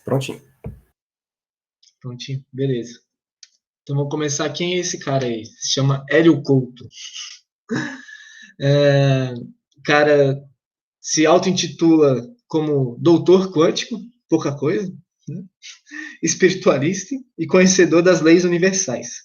Prontinho. Prontinho, beleza. Então vamos começar. Quem é esse cara aí? Se chama Hélio Couto. Cara se auto-intitula como doutor quântico, pouca coisa, né? Espiritualista e conhecedor das leis universais.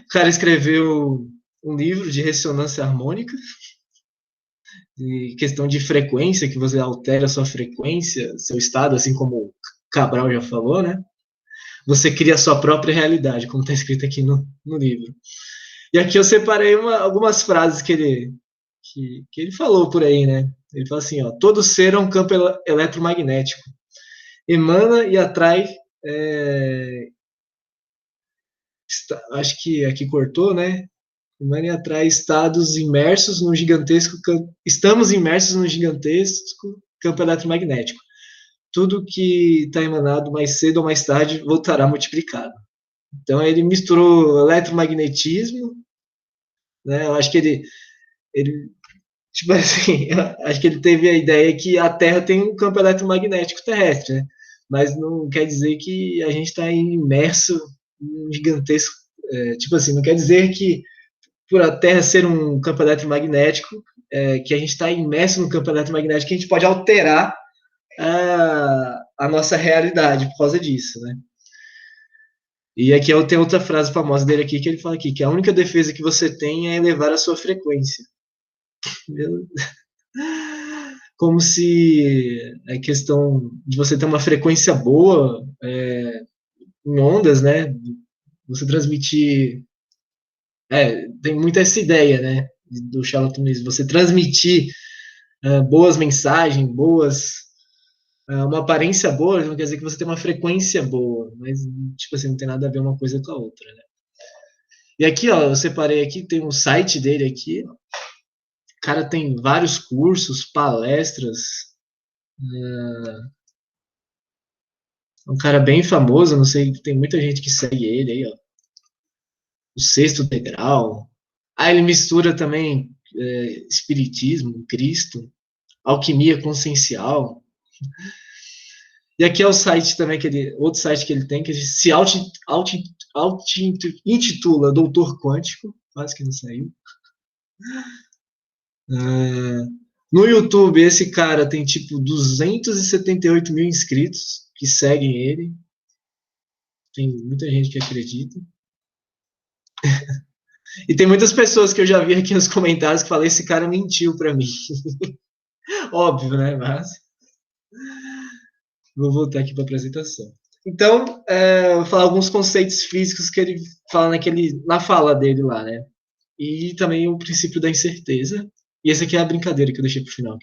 O cara escreveu um livro de ressonância harmônica, de questão de frequência, que você altera a sua frequência, seu estado, assim como o Cabral já falou, né? Você cria a sua própria realidade, como está escrito aqui no livro. E aqui eu separei algumas frases que ele falou por aí, né? Ele fala assim, ó, todo ser é um campo eletromagnético. Emana e atrai... acho que aqui cortou, né? Emana e atrai estados imersos no gigantesco... Estamos imersos no gigantesco campo eletromagnético. Tudo que está emanado mais cedo ou mais tarde voltará multiplicado. Então ele misturou eletromagnetismo, né? Eu acho que ele tipo assim, acho que ele teve a ideia que a Terra tem um campo eletromagnético terrestre, né? Mas não quer dizer que a gente está imerso em um gigantesco, tipo assim, não quer dizer que por a Terra ser um campo eletromagnético, que a gente está imerso no campo eletromagnético, que a gente pode alterar a nossa realidade por causa disso, né? E aqui eu tenho outra frase famosa dele aqui, que ele fala aqui, que a única defesa que você tem é elevar a sua frequência. Como se a questão de você ter uma frequência boa em ondas, né? Você transmitir... tem muito essa ideia, né? Do charlatanismo. Você transmitir boas mensagens, uma aparência boa, não quer dizer que você tem uma frequência boa, mas, tipo assim, não tem nada a ver uma coisa com a outra, né? E aqui, ó, eu separei aqui, tem um site dele aqui, ó. O cara tem vários cursos, palestras. Um cara bem famoso, não sei, tem muita gente que segue ele aí, ó. O Sexto Degrau. Ele mistura também espiritismo, Cristo, alquimia consciencial. E aqui é o site também, outro site que ele tem, que se intitula Doutor Quântico, quase que não saiu. No YouTube, esse cara tem tipo 278 mil inscritos que seguem ele. Tem muita gente que acredita. E tem muitas pessoas que eu já vi aqui nos comentários que falam, esse cara mentiu para mim. Óbvio, né? Mas vou voltar aqui para a apresentação. Então, vou falar alguns conceitos físicos que ele fala na fala dele lá, né? E também o princípio da incerteza. E essa aqui é a brincadeira que eu deixei para o final,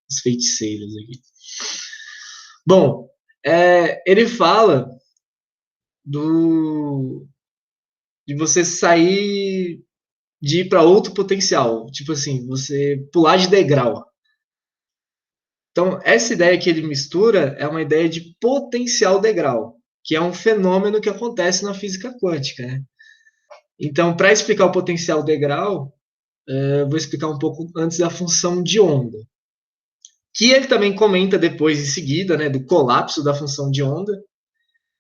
os feiticeiros aqui. Bom, ele fala de você sair, de ir para outro potencial. Tipo assim, você pular de degrau. Então, essa ideia que ele mistura é uma ideia de potencial degrau, que é um fenômeno que acontece na física quântica, né? Então, para explicar o potencial degrau, eu vou explicar um pouco antes da função de onda, que ele também comenta depois, em seguida, né, do colapso da função de onda,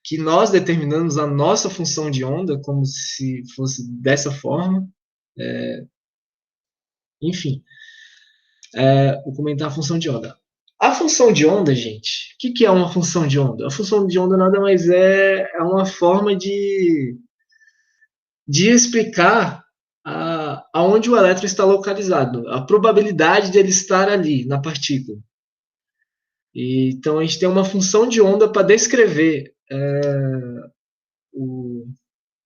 que nós determinamos a nossa função de onda como se fosse dessa forma. Enfim, vou comentar a função de onda. A função de onda, gente, o que é uma função de onda? A função de onda nada mais é uma forma de explicar aonde o elétron está localizado, a probabilidade dele estar ali, na partícula. Então, a gente tem uma função de onda para descrever o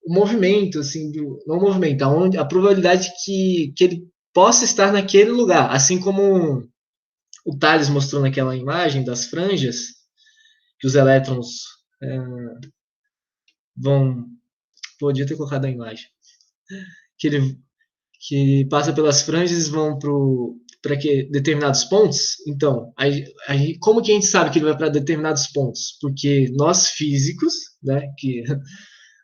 movimento, assim, não o movimento, a probabilidade que ele possa estar naquele lugar, assim como o Thales mostrou naquela imagem das franjas, que os elétrons vão... Podia ter colocado a imagem. Que passa pelas franjas e vão para determinados pontos. Então, como que a gente sabe que ele vai para determinados pontos? Porque nós físicos, né, que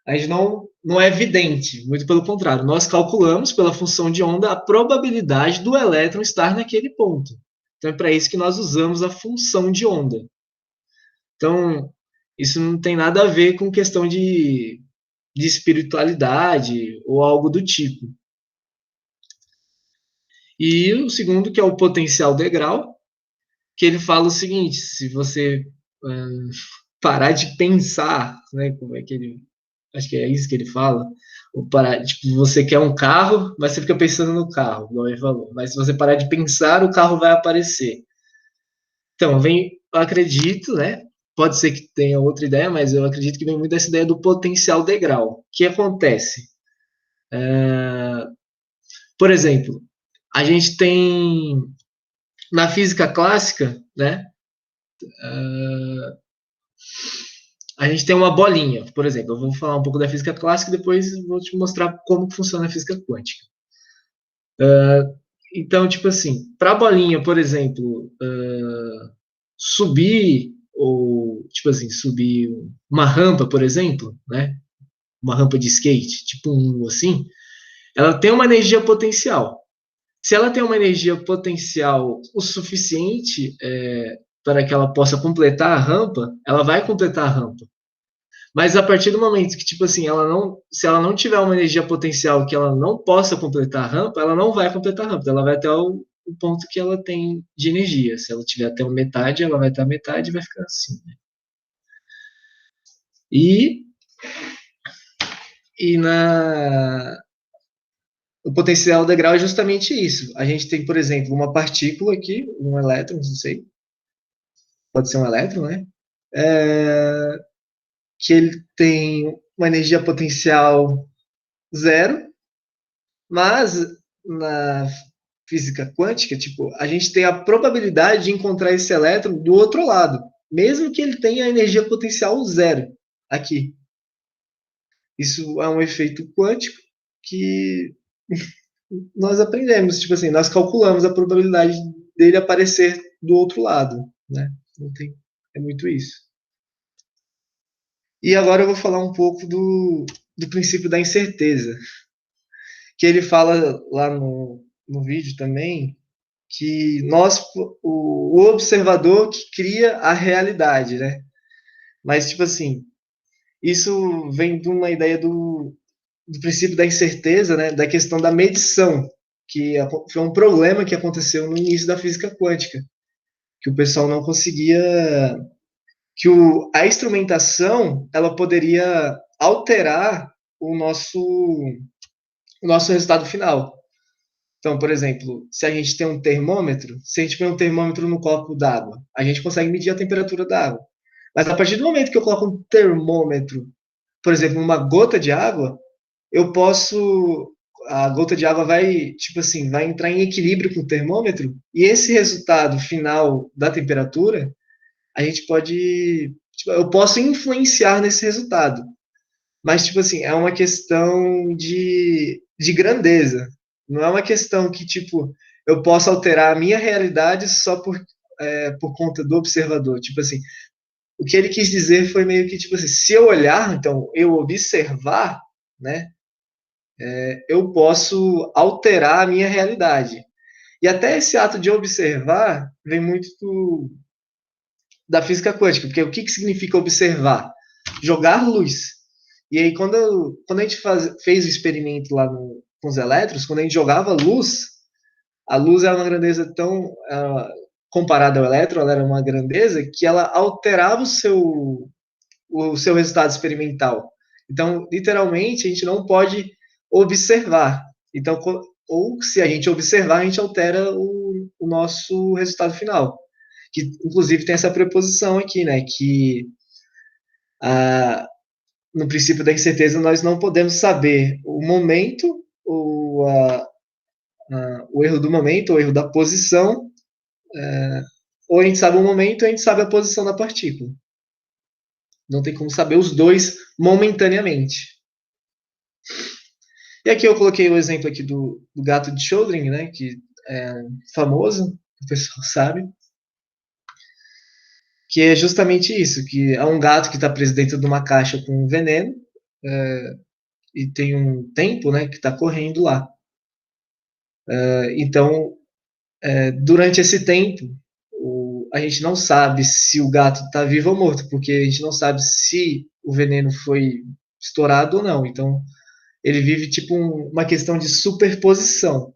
a gente não é evidente, muito pelo contrário, nós calculamos pela função de onda a probabilidade do elétron estar naquele ponto. Então é para isso que nós usamos a função de onda. Então, isso não tem nada a ver com questão de espiritualidade ou algo do tipo. E o segundo, que é o potencial degrau, que ele fala o seguinte: se você parar de pensar, né, como é que ele, acho que é isso que ele fala, ou parar, tipo, você quer um carro, mas você fica pensando no carro, igual ele falou, mas se você parar de pensar, o carro vai aparecer. Então, eu acredito, né, pode ser que tenha outra ideia, mas eu acredito que vem muito dessa ideia do potencial degrau. O que acontece? Por exemplo, a gente tem na física clássica, né, a gente tem uma bolinha, por exemplo. Eu vou falar um pouco da física clássica e depois vou te mostrar como funciona a física quântica. Então, tipo assim, para a bolinha, por exemplo, subir ou tipo assim, subir uma rampa, por exemplo, né? Uma rampa de skate, tipo um assim, ela tem uma energia potencial. Se ela tem uma energia potencial o suficiente para que ela possa completar a rampa, ela vai completar a rampa. Mas a partir do momento que, tipo assim, se ela não tiver uma energia potencial que ela não possa completar a rampa, ela não vai completar a rampa. Ela vai até o ponto que ela tem de energia. Se ela tiver até a metade, ela vai até a metade e vai ficar assim. Né? E, e o potencial degrau é justamente isso. A gente tem, por exemplo, uma partícula aqui, um elétron, não sei, pode ser um elétron, né? É, que ele tem uma energia potencial zero, mas na física quântica, tipo, a gente tem a probabilidade de encontrar esse elétron do outro lado, mesmo que ele tenha energia potencial zero aqui. Isso é um efeito quântico que nós aprendemos, tipo assim, nós calculamos a probabilidade dele aparecer do outro lado, né? Não tem, é muito isso. E agora eu vou falar um pouco do princípio da incerteza, que ele fala lá no vídeo também, que o observador que cria a realidade, né? Mas, tipo assim, isso vem de uma ideia do princípio da incerteza, né? Da questão da medição, que foi um problema que aconteceu no início da física quântica, que o pessoal não conseguia, que a instrumentação, ela poderia alterar o nosso resultado final. Então, por exemplo, se a gente tem um termômetro, se a gente põe um termômetro no copo d'água, a gente consegue medir a temperatura da água. Mas a partir do momento que eu coloco um termômetro, por exemplo, numa gota de água, eu posso. A gota de água vai, tipo assim, vai entrar em equilíbrio com o termômetro, e esse resultado final da temperatura, a gente pode. Tipo, eu posso influenciar nesse resultado. Mas, tipo assim, é uma questão de grandeza. Não é uma questão que, tipo, eu posso alterar a minha realidade só por conta do observador. Tipo assim, o que ele quis dizer foi meio que, tipo assim, se eu olhar, então, eu observar, né, eu posso alterar a minha realidade. E até esse ato de observar vem muito da física quântica, porque o que significa observar? Jogar luz. E aí, quando a gente fez o experimento lá com os elétrons, quando a gente jogava luz, a luz era uma grandeza tão. Comparada ao elétron, ela era uma grandeza que ela alterava o seu resultado experimental. Então, literalmente, a gente não pode observar. Então, ou se a gente observar, a gente altera o nosso resultado final. Que, inclusive, tem essa preposição aqui, né? Que ah, no princípio da incerteza, nós não podemos saber o momento, o erro do momento, o erro da posição, ou a gente sabe o momento, ou a gente sabe a posição da partícula. Não tem como saber os dois momentaneamente. E aqui eu coloquei o exemplo aqui do gato de Schrödinger, né, que é famoso, o pessoal sabe, que é justamente isso, que é um gato que está preso dentro de uma caixa com veneno, e tem um tempo, né, que está correndo lá. Então, durante esse tempo, a gente não sabe se o gato está vivo ou morto, porque a gente não sabe se o veneno foi estourado ou não. Então, ele vive tipo uma questão de superposição.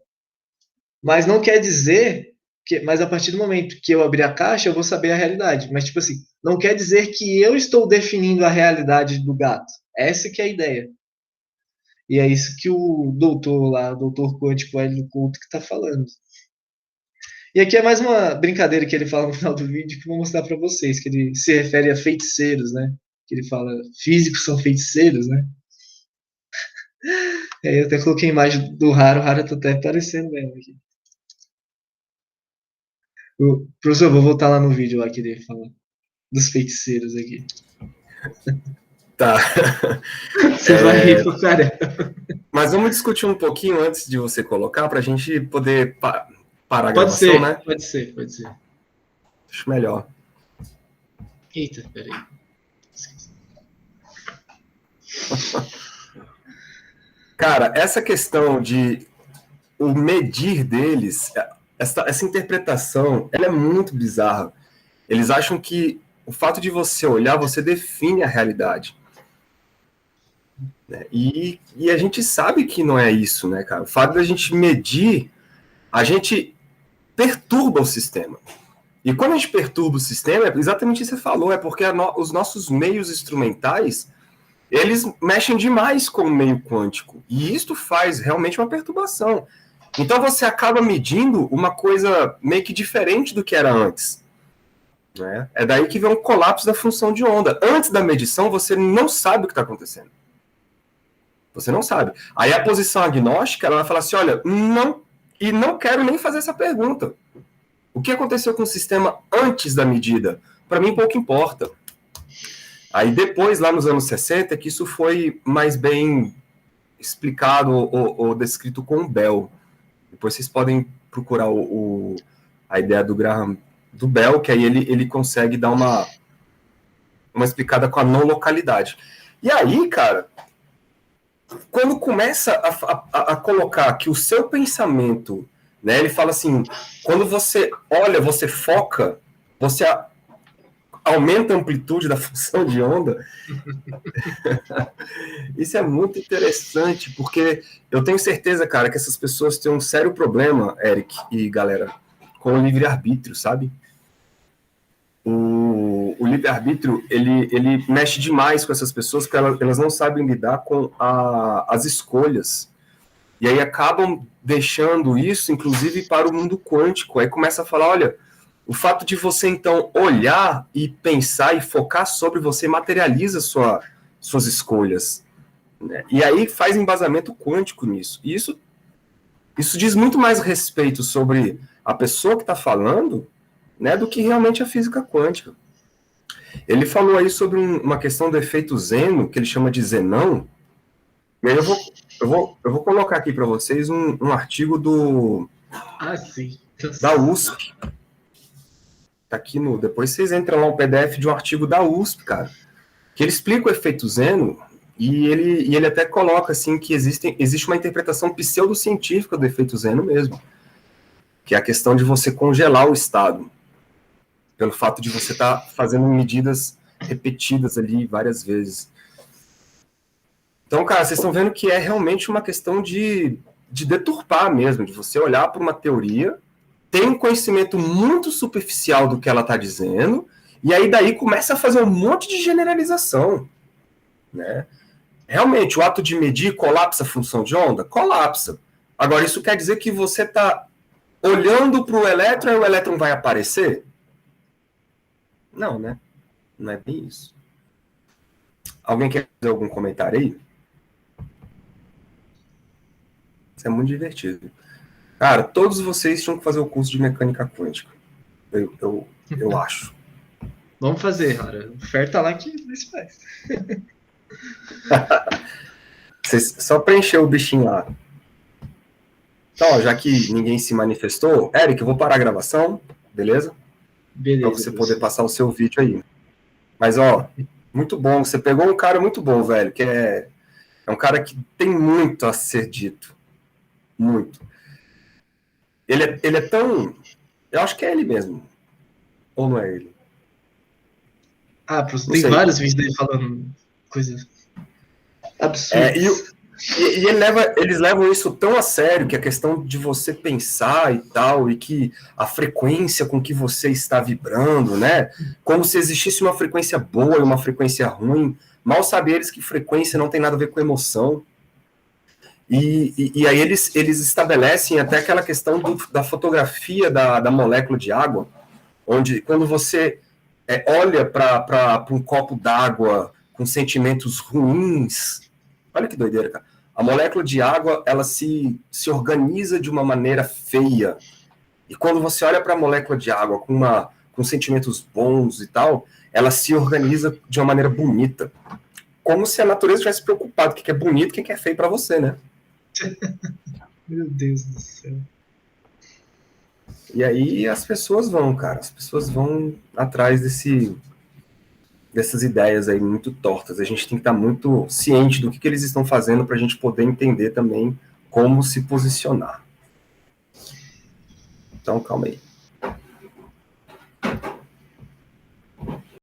Mas não quer dizer que, mas a partir do momento que eu abrir a caixa, eu vou saber a realidade. Mas tipo assim, não quer dizer que eu estou definindo a realidade do gato. Essa que é a ideia. E é isso que o doutor lá, o doutor quântico Hélio Couto, que está falando. E aqui é mais uma brincadeira que ele fala no final do vídeo que eu vou mostrar para vocês, que ele se refere a feiticeiros, né? Que ele fala, físicos são feiticeiros, né? Aí eu até coloquei a imagem do Haro, o Haro tá até aparecendo mesmo aqui. Professor, vou voltar lá no vídeo lá que ele fala dos feiticeiros aqui. Tá. Você vai rir pro caramba. Mas vamos discutir um pouquinho antes de você colocar, para a gente poder parar a Pode gravação, ser, né? pode ser, pode ser. Acho melhor. Eita, peraí. Cara, essa questão de o medir deles, essa interpretação, ela é muito bizarra. Eles acham que o fato de você olhar, você define a realidade. E a gente sabe que não é isso, né, cara? O fato da gente medir, a gente perturba o sistema. E quando a gente perturba o sistema, é exatamente isso que você falou, é porque os nossos meios instrumentais, eles mexem demais com o meio quântico. E isso faz realmente uma perturbação. Então você acaba medindo uma coisa meio que diferente do que era antes. Né? É daí que vem um colapso da função de onda. Antes da medição, você não sabe o que está acontecendo. Você não sabe. Aí a posição agnóstica, ela vai falar assim, olha, não quero nem fazer essa pergunta. O que aconteceu com o sistema antes da medida? Para mim, pouco importa. Aí depois, lá nos anos 60, que isso foi mais bem explicado ou descrito com o Bell. Depois vocês podem procurar a ideia do Graham, do Bell, que aí ele consegue dar uma explicada com a não localidade. E aí, cara, quando começa a colocar que o seu pensamento, né, ele fala assim, quando você olha, você foca, você aumenta a amplitude da função de onda. Isso é muito interessante, porque eu tenho certeza, cara, que essas pessoas têm um sério problema, Eric e galera, com o livre-arbítrio, sabe? O livre-arbítrio, ele mexe demais com essas pessoas, porque elas não sabem lidar com as escolhas. E aí acabam deixando isso, inclusive, para o mundo quântico. Aí começa a falar, olha, o fato de você, então, olhar e pensar e focar sobre você materializa suas escolhas. Né? E aí faz embasamento quântico nisso. E isso diz muito mais respeito sobre a pessoa que está falando, né, do que realmente a física quântica. Ele falou aí sobre uma questão do efeito Zeno, que ele chama de Zenão. E aí eu vou colocar aqui para vocês um artigo da USP. Tá aqui depois vocês entram lá no PDF de um artigo da USP, cara, que ele explica o efeito Zeno e ele até coloca assim que existe uma interpretação pseudocientífica do efeito Zeno mesmo, que é a questão de você congelar o estado, pelo fato de você estar fazendo medidas repetidas ali várias vezes. Então, cara, vocês estão vendo que é realmente uma questão de deturpar mesmo, de você olhar para uma teoria, ter um conhecimento muito superficial do que ela está dizendo, e aí daí começa a fazer um monte de generalização. Né? Realmente, o ato de medir colapsa a função de onda? Colapsa. Agora, isso quer dizer que você está olhando para o elétron e o elétron vai aparecer? Não, né? Não é bem isso. Alguém quer fazer algum comentário aí? Isso é muito divertido. Cara, todos vocês tinham que fazer o curso de mecânica quântica. Eu acho. Vamos fazer, cara. Oferta lá que se faz. Só preencher o bichinho lá. Então, ó, já que ninguém se manifestou, Eric, eu vou parar a gravação, beleza? Beleza. Para você poder passar o seu vídeo aí. Mas, ó, muito bom. Você pegou um cara muito bom, velho, que é um cara que tem muito a ser dito. Muito. Ele é tão... Eu acho que é ele mesmo. Ou não é ele? Não Tem sei. vários vídeos dele falando coisas absurdas. E eles levam isso tão a sério, que a questão de você pensar e tal, e que a frequência com que você está vibrando, né? Como se existisse uma frequência boa e uma frequência ruim. Mal sabem eles que frequência não tem nada a ver com emoção. E aí eles estabelecem até aquela questão da fotografia da molécula de água, onde quando você olha para um copo d'água com sentimentos ruins, olha que doideira, cara. A molécula de água, ela se organiza de uma maneira feia. E quando você olha para a molécula de água com sentimentos bons e tal, ela se organiza de uma maneira bonita. Como se a natureza tivesse preocupado com o que é bonito e o que é feio para você, né? Meu Deus do céu. E aí as pessoas vão, cara. As pessoas vão atrás dessas ideias aí muito tortas. A gente tem que estar muito ciente do que eles estão fazendo para a gente poder entender também como se posicionar. Então, calma aí.